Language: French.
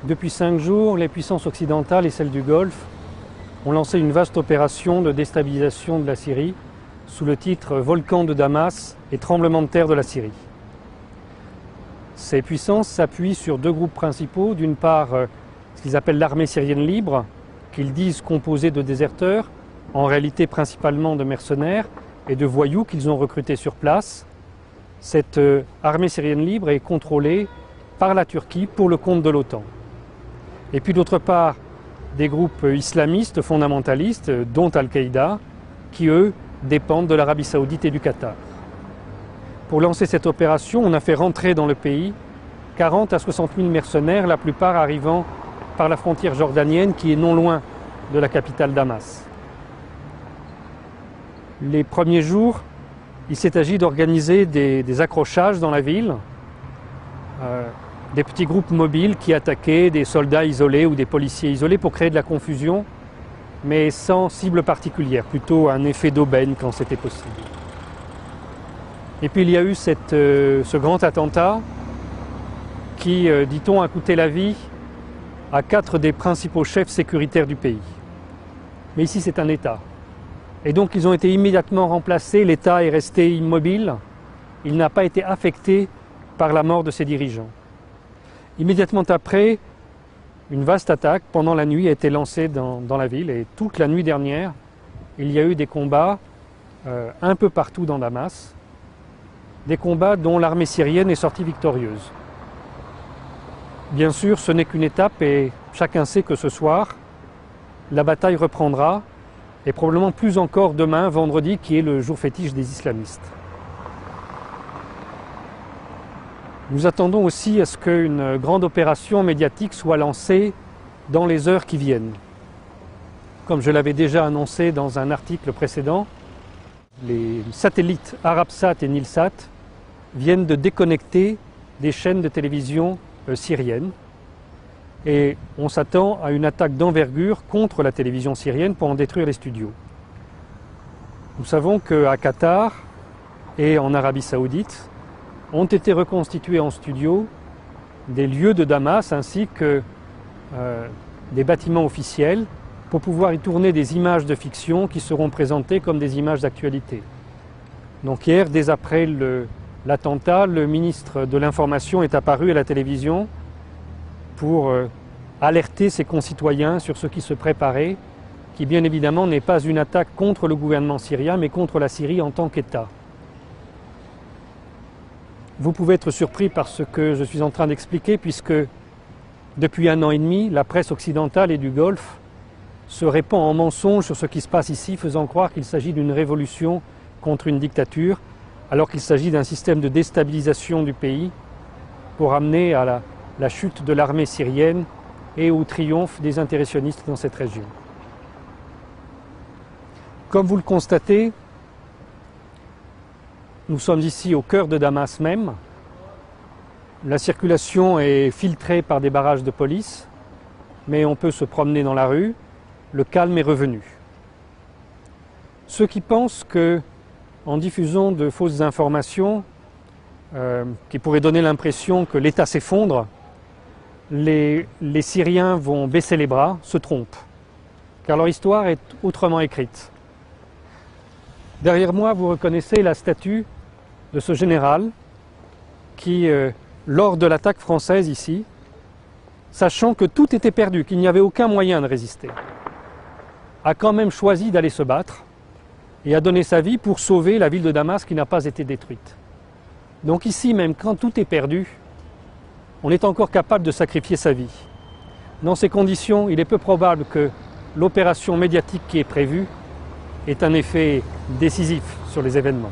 Depuis 5 jours, les puissances occidentales et celles du Golfe ont lancé une vaste opération de déstabilisation de la Syrie sous le titre « Volcan de Damas et tremblement de terre de la Syrie ». Ces puissances s'appuient sur deux groupes principaux. D'une part, ce qu'ils appellent l'armée syrienne libre, qu'ils disent composée de déserteurs, en réalité principalement de mercenaires et de voyous qu'ils ont recrutés sur place. Cette armée syrienne libre est contrôlée par la Turquie pour le compte de l'OTAN. Et puis d'autre part, des groupes islamistes fondamentalistes, dont Al-Qaïda, qui eux dépendent de l'Arabie Saoudite et du Qatar. Pour lancer cette opération, on a fait rentrer dans le pays 40 à 60 000 mercenaires, la plupart arrivant par la frontière jordanienne qui est non loin de la capitale Damas. Les premiers jours, il s'est agi d'organiser des accrochages dans la ville, des petits groupes mobiles qui attaquaient des soldats isolés ou des policiers isolés pour créer de la confusion, mais sans cible particulière, plutôt un effet d'aubaine quand c'était possible. Et puis il y a eu ce grand attentat qui, dit-on, a coûté la vie à 4 des principaux chefs sécuritaires du pays. Mais ici c'est un État. Et donc ils ont été immédiatement remplacés, l'État est resté immobile, il n'a pas été affecté par la mort de ses dirigeants. Immédiatement après, une vaste attaque pendant la nuit a été lancée dans la ville et toute la nuit dernière, il y a eu des combats un peu partout dans Damas, des combats dont l'armée syrienne est sortie victorieuse. Bien sûr, ce n'est qu'une étape et chacun sait que ce soir, la bataille reprendra et probablement plus encore demain, vendredi, qui est le jour fétiche des islamistes. Nous attendons aussi à ce qu'une grande opération médiatique soit lancée dans les heures qui viennent. Comme je l'avais déjà annoncé dans un article précédent, les satellites Arabsat et Nilsat viennent de déconnecter des chaînes de télévision syriennes. Et on s'attend à une attaque d'envergure contre la télévision syrienne pour en détruire les studios. Nous savons qu'à Qatar et en Arabie Saoudite ont été reconstitués en studio des lieux de Damas ainsi que des bâtiments officiels pour pouvoir y tourner des images de fiction qui seront présentées comme des images d'actualité. Donc hier, dès après l'attentat, le ministre de l'Information est apparu à la télévision pour alerter ses concitoyens sur ce qui se préparait, qui bien évidemment n'est pas une attaque contre le gouvernement syrien, mais contre la Syrie en tant qu'État. Vous pouvez être surpris par ce que je suis en train d'expliquer, puisque depuis 1 an et demi, la presse occidentale et du Golfe se répand en mensonges sur ce qui se passe ici, faisant croire qu'il s'agit d'une révolution contre une dictature, alors qu'il s'agit d'un système de déstabilisation du pays pour amener à la chute de l'armée syrienne et au triomphe des intérêts sionistes dans cette région. Comme vous le constatez, nous sommes ici au cœur de Damas même. La circulation est filtrée par des barrages de police, mais on peut se promener dans la rue. Le calme est revenu. Ceux qui pensent que, en diffusant de fausses informations qui pourraient donner l'impression que l'État s'effondre, les Syriens vont baisser les bras, se trompent, car leur histoire est autrement écrite. Derrière moi, vous reconnaissez la statue de ce général qui, lors de l'attaque française ici, sachant que tout était perdu, qu'il n'y avait aucun moyen de résister, a quand même choisi d'aller se battre et a donné sa vie pour sauver la ville de Damas qui n'a pas été détruite. Donc ici, même quand tout est perdu, on est encore capable de sacrifier sa vie. Dans ces conditions, il est peu probable que l'opération médiatique qui est prévue ait un effet décisif sur les événements.